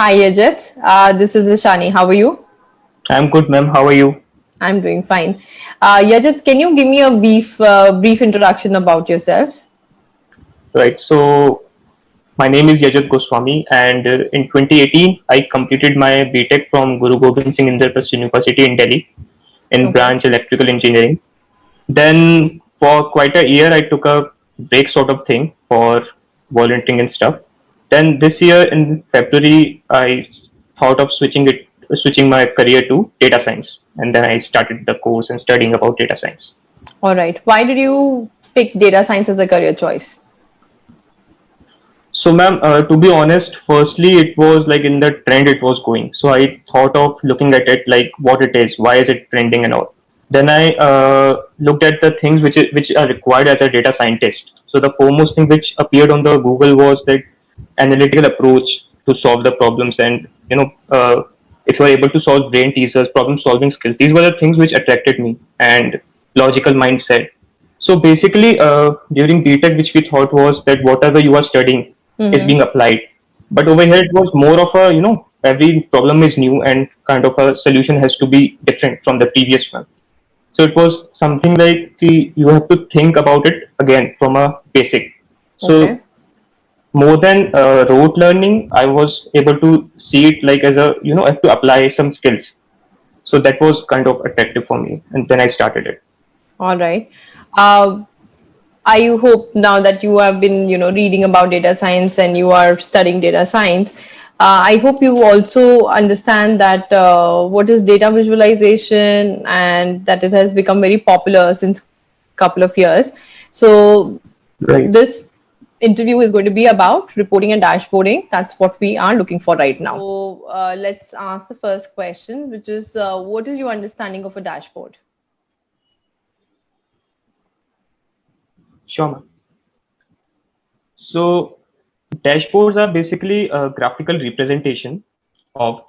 Hi, Ajit. This is Ishani. How are you? I'm good, ma'am. How are you? I'm doing fine. Yajit, can you give me a brief introduction about yourself? Right. So my name is Yajat Goswami, and in 2018, I completed my BTech from Guru Gobind Singh Indraprasth University in Delhi in Okay. branch electrical engineering. Then for quite a year, I took a break sort of thing for volunteering and stuff. Then this year in February, I thought of switching my career to data science, and then I started the course and studying about data science. All right. Why did you pick data science as a career choice? So, ma'am, to be honest, firstly, it was like in the trend it was going. So I thought of looking at it like what it is, why is it trending and all. Then I looked at the things which are required as a data scientist. So the foremost thing which appeared on the Google was that analytical approach to solve the problems, and if you are able to solve brain teasers, problem solving skills. These were the things which attracted me, and logical mindset. So basically, during BTech, which we thought was that whatever you are studying is Mm-hmm. being applied. But over here, it was more of a, every problem is new and kind of a solution has to be different from the previous one. So it was something like you have to think about it again from a basic. So Okay. more than rote learning, I was able to see it like as a, I have to apply some skills. So that was kind of attractive for me. And then I started it. All right. Uh, I hope now that you have been, reading about data science and you are studying data science. I hope you also understand that what is data visualization and that it has become very popular since couple of years. So Right. this interview is going to be about reporting and dashboarding. That's what we are looking for right now. So let's ask the first question, which is what is your understanding of a dashboard? Sure, ma'am. So dashboards are basically a graphical representation of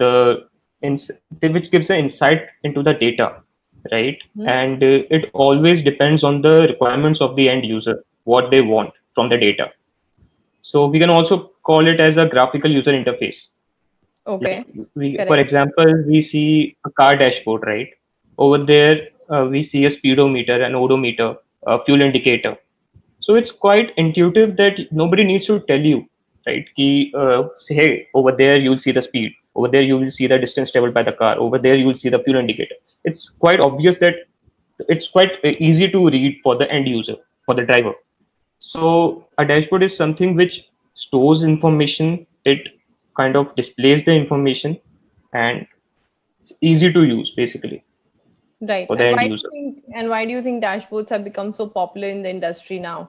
which gives an insight into the data, right? Hmm? And it always depends on the requirements of the end user, what they want from the data. So we can also call it as a graphical user interface. Like Okay, for correct. example, we see a car dashboard, right? Over there, we see a speedometer, an odometer, a fuel indicator. So it's quite intuitive that nobody needs to tell you, right? Say, hey, over there you'll see the speed. Over there you will see the distance traveled by the car. Over there you will see the fuel indicator. It's quite obvious that it's quite easy to read for the end user, for the driver. So a dashboard is something which stores information. It kind of displays the information, and it's easy to use basically Right. for the And end why do you user. think dashboards have become so popular in the industry now?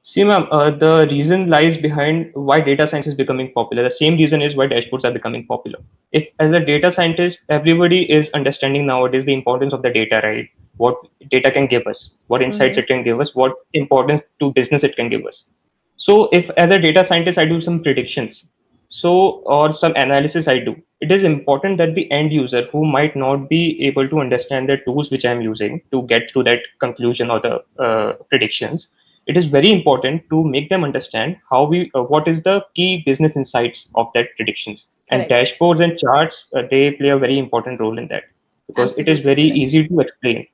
See, ma'am, the reason lies behind why data science is becoming popular. The same reason is why dashboards are becoming popular. If, as a data scientist, everybody is understanding nowadays the importance of the data, right? What data can give us, what insights Mm-hmm. it can give us, what importance to business it can give us. So, if as a data scientist, I do some predictions, or some analysis I do, it is important that the end user who might not be able to understand the tools which I'm using to get through that conclusion or the predictions, it is very important to make them understand what is the key business insights of that predictions, and Correct. dashboards and charts, they play a very important role in that because it is Absolutely very correct. easy to explain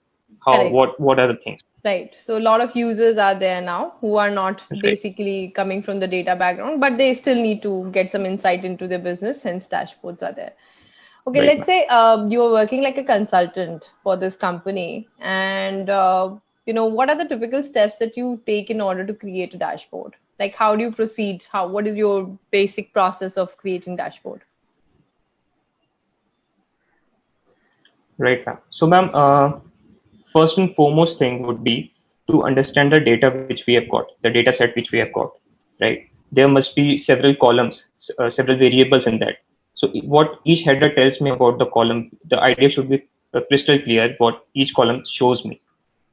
how Correct. what are the things. Right. So a lot of users are there now who are not Right. basically coming from the data background, but they still need to get some insight into their business, hence dashboards are there. Okay, Right, let's ma'am. say you are working like a consultant for this company, and what are the typical steps that you take in order to create a dashboard? Like, how do you proceed? What is your basic process of creating dashboard? Right, ma'am. So, ma'am, first and foremost thing would be to understand the data which we have got, the data set which we have got, right? There must be several columns, several variables in that. So, what each header tells me about the column, the idea should be crystal clear what each column shows me.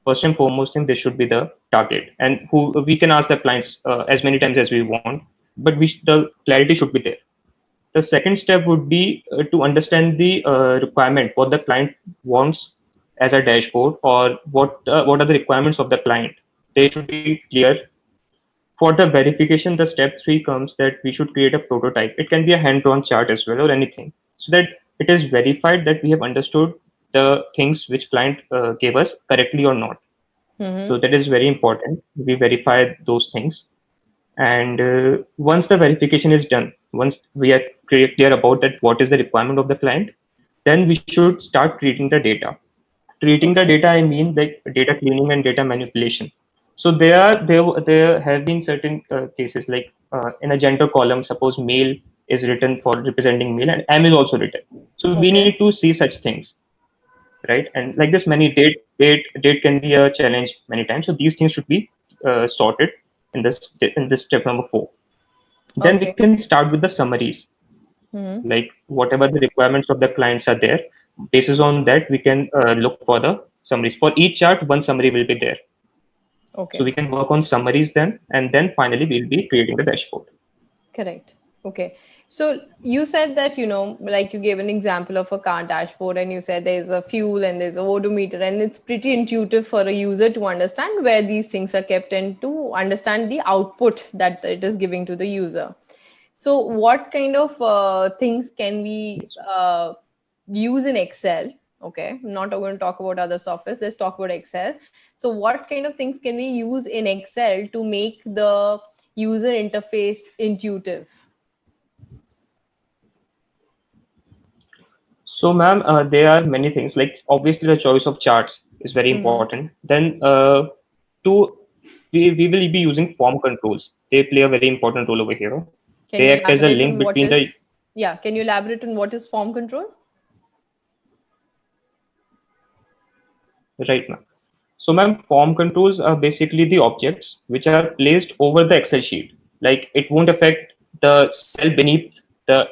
First and foremost thing, this should be the target, and who we can ask the clients as many times as we want, but the clarity should be there. The second step would be to understand the requirement, what the client wants as a dashboard, or what are the requirements of the client. They should be clear. For the verification, the step three comes that we should create a prototype. It can be a hand-drawn chart as well or anything, so that it is verified that we have understood the things which client gave us correctly or not. So Mm-hmm. that is very important. We verify those things. And once the verification is done, once we are clear about that what is the requirement of the client, then we should start creating the data. Treating the Okay. data, I mean like data cleaning and data manipulation. So there have been certain cases like in a gender column, suppose male is written for representing male and M is also written. So we Okay. need to see such things, right? And like this, many date can be a challenge many times. So these things should be sorted in this step number four. Then we Okay. can start with the summaries, Mm-hmm. like whatever the requirements of the clients are there. Basis on that, we can look for the summaries. For each chart, one summary will be there. So Okay. we can work on summaries then, and then finally we'll be creating the dashboard. Correct. Okay. So you said that, like you gave an example of a car dashboard and you said there's a fuel and there's a odometer, and it's pretty intuitive for a user to understand where these things are kept and to understand the output that it is giving to the user. So what kind of things can we use in Excel? Okay, I'm not going to talk about other softwares. Let's talk about Excel. So what kind of things can we use in Excel to make the user interface intuitive? So, ma'am, there are many things. Like obviously, the choice of charts is very Mm-hmm. important. Then, to we will be using form controls. They play a very important role over here. Can They you act as a elaborate link on what between the is, yeah, can you elaborate on what is form control? right now. So, ma'am, form controls are basically the objects which are placed over the Excel sheet. Like it won't affect the cell beneath the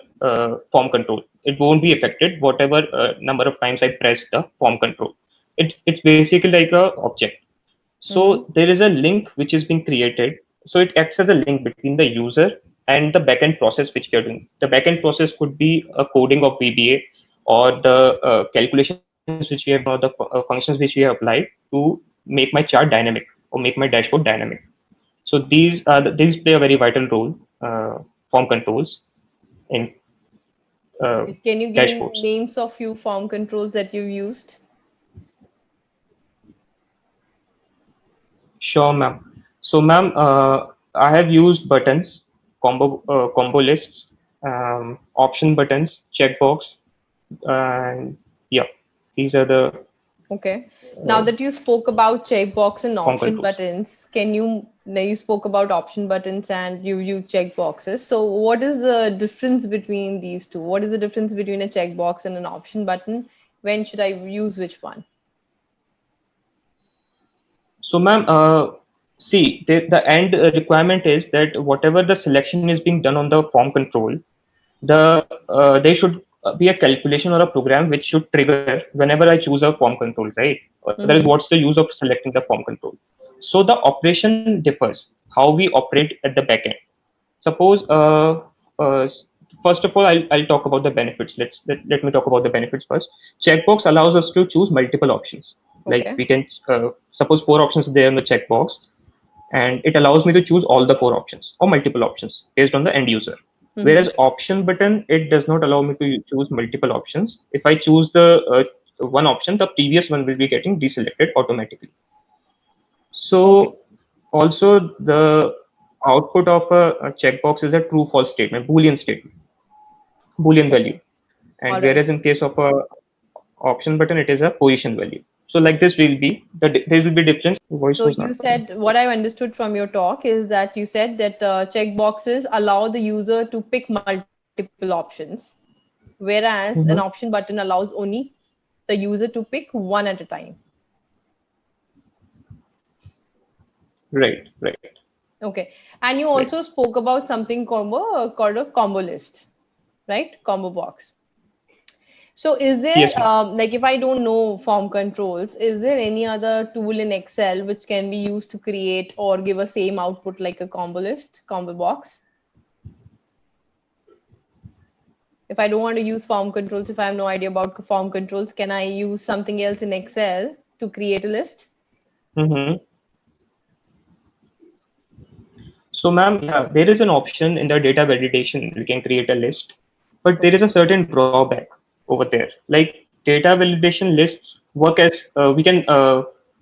form control. It won't be affected whatever number of times I press the form control. It's basically like a object. Mm-hmm. So there is a link which is being created. So it acts as a link between the user and the backend process which we are doing. The backend process could be a coding of VBA or the calculations which we have done or the functions which we have applied to make my chart dynamic or make my dashboard dynamic. So these play a very vital role, form controls in Can you give me dashboards. names of few form controls that you've used? Sure, ma'am. So, ma'am, I have used buttons, combo lists, option buttons, checkbox, and yeah, these are the Okay. Now uh, that you spoke about checkbox and form option controls. buttons, now you spoke about option buttons and you use checkboxes. So what is the difference between these two? What is the difference between a checkbox and an option button? When should I use which one? So, ma'am, see, the end requirement is that whatever the selection is being done on the form control, there should be a calculation or a program which should trigger whenever I choose a form control, right? That is Mm-hmm. what's the use of selecting the form control. So the operation differs how we operate at the backend. Suppose, uh, first of all, I'll talk about the benefits. Let me talk about the benefits first. Checkbox allows us to choose multiple options. Like Okay. we can suppose four options there in the checkbox, and it allows me to choose all the four options or multiple options based on the end user. Mm-hmm. Whereas option button, it does not allow me to choose multiple options. If I choose the one option, the previous one will be getting deselected automatically. Okay. So also the output of a checkbox is a true false statement, boolean Okay. value. And All right. whereas in case of a option button, it is a position value. So like this will be there will be difference. Voice So was you not coming. said, what I understood from your talk is that you said that checkboxes allow the user to pick multiple options, whereas an option Mhm. button allows only the user to pick one at a time. Right, right, Okay. And you right. also spoke about something called a combo list, right? Combo box. So is there, Yes, ma'am. like if I don't know form controls, is there any other tool in Excel which can be used to create or give a same output like a combo list, combo box? If I don't want to use form controls, if I have no idea about form controls, can I use something else in Excel to create a list? Hmm. So, ma'am, yeah, there is an option in the data validation. We can create a list, but there is a Okay. certain drawback over there. Like data validation lists work as we can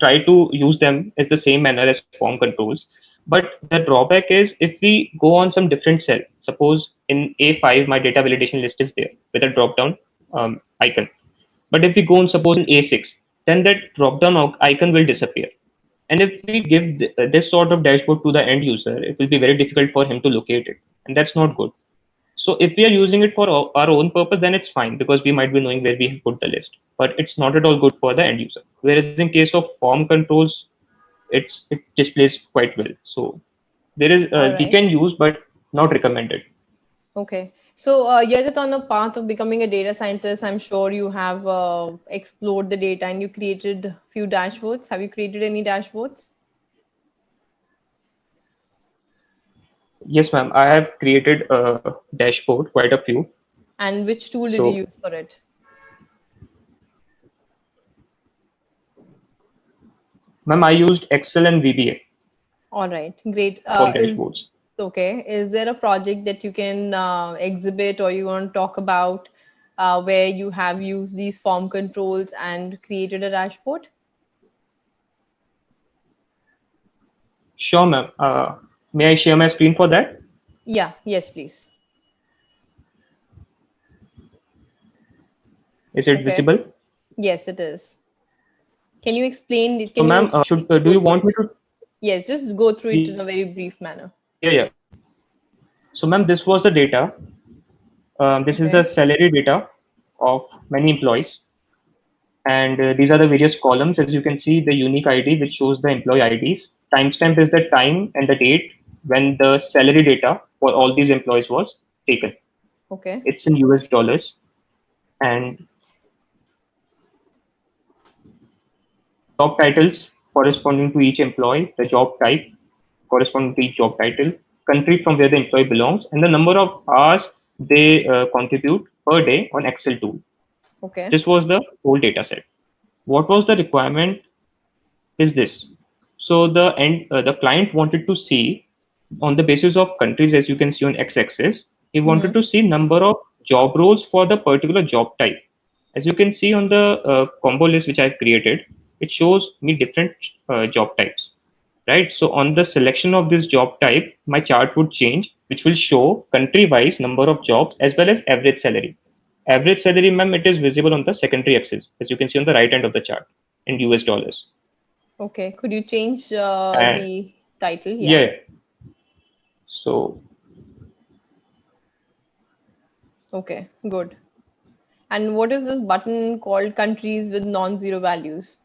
try to use them as the same manner as form controls. But the drawback is if we go on some different cell, suppose in A5, my data validation list is there with a drop down icon. But if we go on suppose in A6, then that drop down icon will disappear. And if we give this sort of dashboard to the end user, it will be very difficult for him to locate it. And that's not good. So if we are using it for our own purpose, then it's fine because we might be knowing where we have put the list. But it's not at all good for the end user. Whereas in case of form controls, it displays quite well. So there is All we right. can use, but not recommended. Okay. So, Yajat, on the path of becoming a data scientist, I'm sure you have explored the data and you created few dashboards. Have you created any dashboards? Yes, ma'am. I have created a dashboard, quite a few. And which tool did you So, use for it? ma'am, I used Excel and VBA All right, great. for Is dashboards. okay. Is there a project that you can exhibit or you want to talk about where you have used these form controls and created a dashboard? Sure, ma'am. May I share my screen for that? Yeah, yes, please. Is it Okay. visible? Yes, it is. Can you explain it? So, Can you ma'am, briefly should do go you through want it? me to? Yes, just go through it Yeah, in a very brief manner. yeah. So, ma'am, this was the data. This is the Okay. salary data of many employees, and these are the various columns. As you can see, the unique ID which shows the employee IDs. Timestamp is the time and the date when the salary data for all these employees was taken. Okay. It's in US dollars, and job titles corresponding to each employee, the job type corresponding to each job title, country from where the employee belongs, and the number of hours they contribute per day on Excel tool. Okay. This was the whole data set. What was the requirement is this. So the client wanted to see on the basis of countries, as you can see on x-axis, he wanted Mm-hmm. to see number of job roles for the particular job type. As you can see on the combo list which I've created, it shows me different job types, right? So on the selection of this job type, my chart would change, which will show country-wise number of jobs as well as average salary. Average salary, ma'am, it is visible on the secondary axis, as you can see on the right end of the chart in US dollars. Okay. Could you change And the title? Yeah. yeah, so Okay. Good. And what is this button called countries with non-zero values?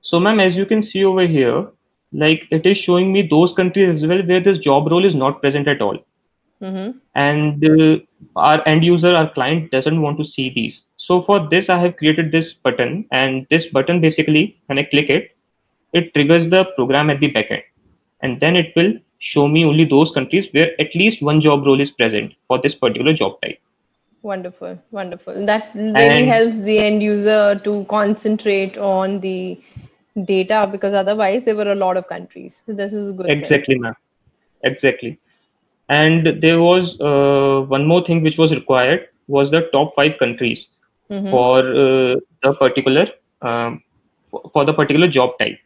so ma'am, as you can see over here, like it is showing me those countries as well where this job role is not present at all, Mm-hmm. and our end user, our client doesn't want to see these. So for this, I have created this button, and this button basically, when I click it, it triggers the program at the backend, and then it will show me only those countries where at least one job role is present for this particular job type. Wonderful, wonderful. That really And helps the end user to concentrate on the data because otherwise there were a lot of countries. So this is a good thing. exactly, ma'am, exactly. And there was one more thing which was required was the top five countries Mm-hmm. for the particular for the particular job type. Okay.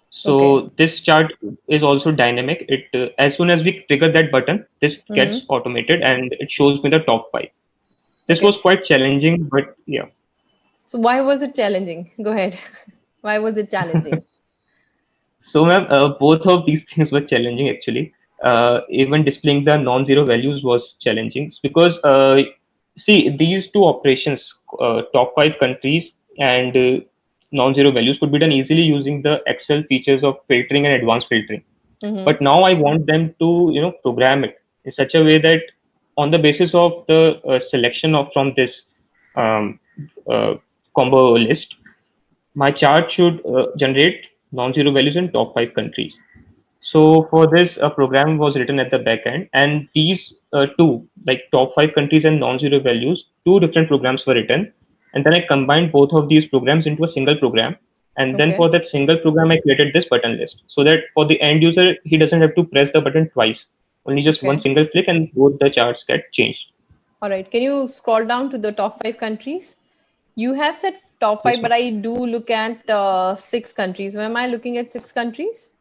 So this chart is also dynamic. It as soon as we trigger that button, this gets Mm-hmm. automated and it shows me the top five. This Okay. was quite challenging, but yeah. So why was it challenging? Go ahead. Why was it challenging? So, ma'am, both of these things were challenging actually. Even displaying the non-zero values was challenging because see these two operations, top five countries and non-zero values, could be done easily using the Excel features of filtering and advanced filtering. Mm-hmm. But now I want them to program it in such a way that on the basis of the selection of from this um, uh, combo list, my chart should generate non-zero values in top five countries. So for this, a program was written at the back end, and these two, like top five countries and non-zero values, two different programs were written, and then I combined both of these programs into a single program, And then Okay. for that single program, I created this button list so that for the end user, he doesn't have to press the button twice. Only just one Okay. single click and both the charts get changed. All right. Can you scroll down to the top five countries? You have said top Yes, five, ma'am. but I do look at six countries. Am I looking at six countries?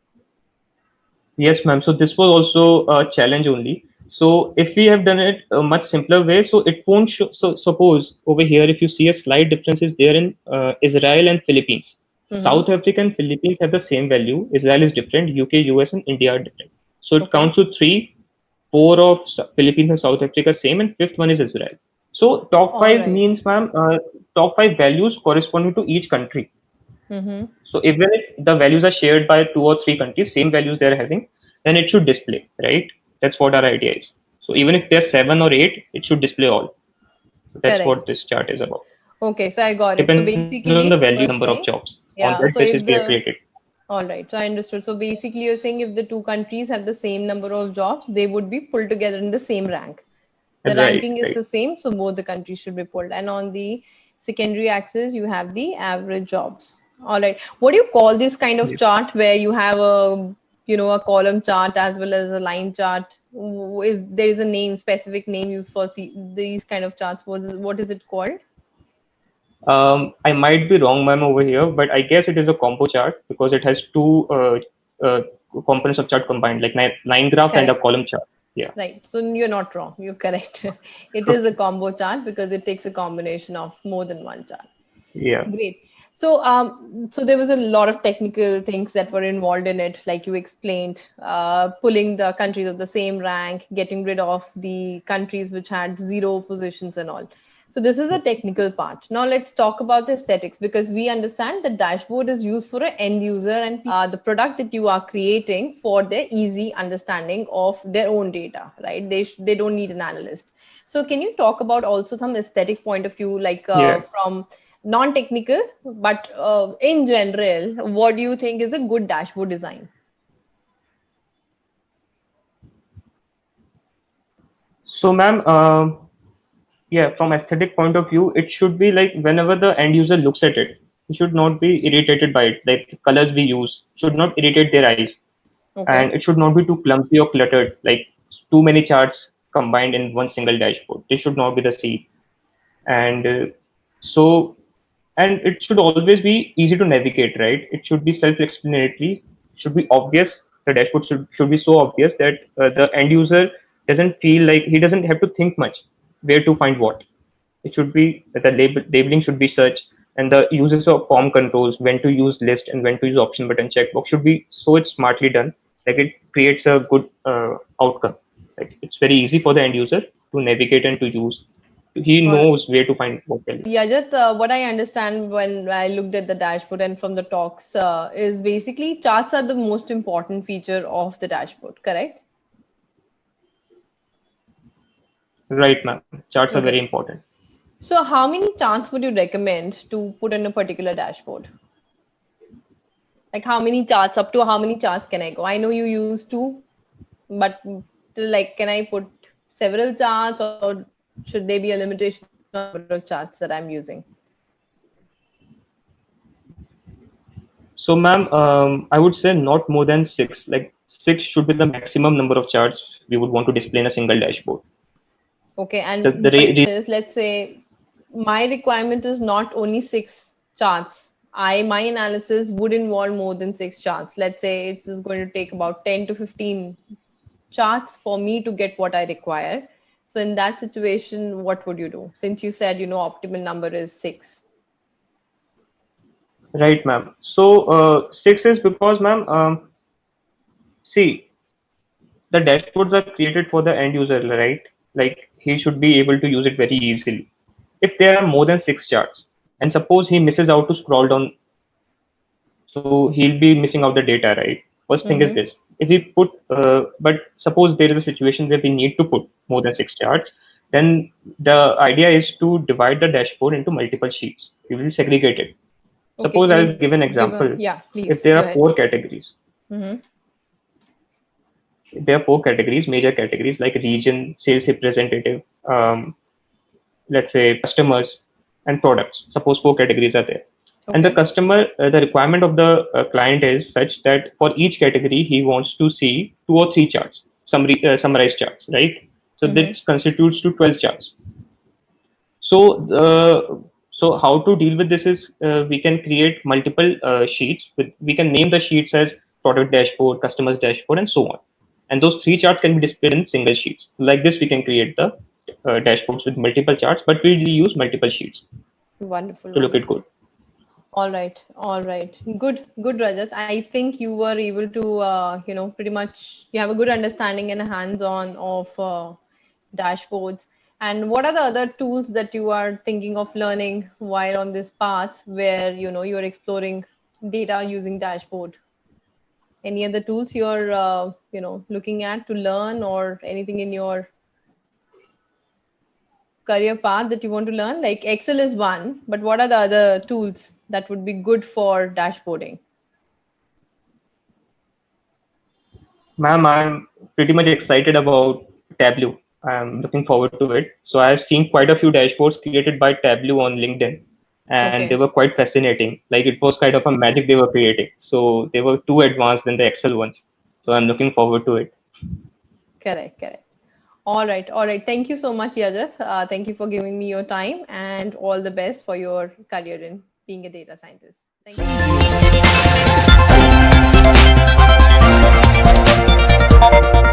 Yes, ma'am. So this was also a challenge only. So if we have done it a much simpler way, so it won't show. So suppose over here, if you see a slight difference is there in Israel and Philippines. Mm-hmm. South Africa and Philippines have the same value. Israel is different. UK, US, and India are different. So it Okay. counts to three. Four of Philippines and South Africa same, and fifth one is Israel. So top All five right. means, ma'am, top five values corresponding to each country. Mm-hmm. So even if the values are shared by two or three countries, same values they're having, then it should display, right? That's what our idea is. So even if there's seven or eight, it should display all. So that's what Correct. this chart is about. Okay, so I got it. So Depends on the value, basically, number you're of jobs. saying, On that yeah, so basis, we if have the, created. all right, so I understood. So basically, you're saying if the two countries have the same number of jobs, they would be pulled together in the same rank. The Right, ranking is right. the same, so both the countries should be pulled. And on the secondary axis, you have the average jobs. All right. What do you call this kind of Yes. chart where you have a column chart as well as a line chart? Is there is a name, specific name used for these kind of charts? What is it called? I might be wrong, ma'am, over here, but I guess it is a combo chart because it has two uh, components of chart combined, like line graph and a Correct. column chart. Yeah. Right. So you're not wrong. You're correct. It is a combo chart because it takes a combination of more than one chart. Yeah. Great. So there was a lot of technical things that were involved in it, like you explained, pulling the countries of the same rank, getting rid of the countries which had zero positions and all. So this is a Yes. technical part. Now let's talk about the aesthetics because we understand the dashboard is used for an end user and the product that you are creating for their easy understanding of their own data, right? They don't need an analyst. So can you talk about also some aesthetic point of view, like Yeah. from non-technical, but in general, what do you think is a good dashboard design? So, ma'am, yeah, from aesthetic point of view, it should be like whenever the end user looks at it, he should not be irritated by it. Like the colors we use should not irritate their eyes, and Okay. it should not be too clumsy or cluttered, like too many charts combined in one single dashboard. This should not be the scene. And so, and it should always be easy to navigate, right? It should be self-explanatory, should be obvious. The dashboard should be so obvious that the end user doesn't feel like he doesn't have to think much where to find what. It should be that the labeling should be such, and the uses of form controls, when to use list and when to use option button checkbox should be so it's smartly done. Like it creates a good outcome. Like it's very easy for the end user to navigate and to use. He All right. knows where to find what value. Yeah, just what I understand when I looked at the dashboard and from the talks is basically charts are the most important feature of the dashboard, correct? Right, ma'am. Charts are very Okay. important. So how many charts would you recommend to put in a particular dashboard? Like how many charts, up to how many charts can I go? I know you use two, but like can I put several charts or should there be a limitation on the number of charts that I'm using? So, ma'am, I would say not more than six. Like six should be the maximum number of charts we would want to display in a single dashboard. Okay, The, and the what re- is, let's say, my requirement is not only six charts. My analysis would involve more than six charts. Let's say it is going to take about 10 to 15 charts for me to get what I require. So in that situation, what would you do? Since you said, optimal number is six. right, ma'am. So, six is because, ma'am, see, the dashboards are created for the end user, right? Like he should be able to use it very easily. If there are more than six charts, and suppose he misses out to scroll down, so he'll be missing out the data, right? First thing is Mm-hmm. this: if we put, but suppose there is a situation where we need to put more than six charts, then the idea is to divide the dashboard into multiple sheets. We will segregate it. Okay, Suppose can I'll give you an give a, example. yeah, If please there go are ahead. four categories, Mm-hmm. there are four categories, major categories like region, sales representative, let's say customers, and products. Suppose four categories are there. And the Okay. customer, the requirement of the client is such that for each category, he wants to see 2 or 3 charts, summarized charts, right? So Mm-hmm. this constitutes to 12 charts. So, so how to deal with this is we can create multiple sheets. We can name the sheets as product dashboard, customers dashboard, and so on. And those 3 charts can be displayed in single sheets. Like this, we can create the dashboards with multiple charts, but we use multiple sheets Wonderful, to look it wonderful. good. All right, all right. Good, good, Rajat. I think you were able to, pretty much you have a good understanding and hands-on of dashboards. And what are the other tools that you are thinking of learning while on this path where, you're exploring data using dashboard? Any other tools you're, looking at to learn or anything in your career path that you want to learn? Like Excel is one, but what are the other tools that would be good for dashboarding? Ma'am, I'm pretty much excited about Tableau. I'm looking forward to it. So I've seen quite a few dashboards created by Tableau on LinkedIn, and they Okay. were quite fascinating. Like it was kind of a magic they were creating. So they were too advanced than the Excel ones. So I'm looking forward to it. Correct, correct. All right, all right. Thank you so much, Yajat. Thank you for giving me your time and all the best for your career in being a data scientist. Thank you.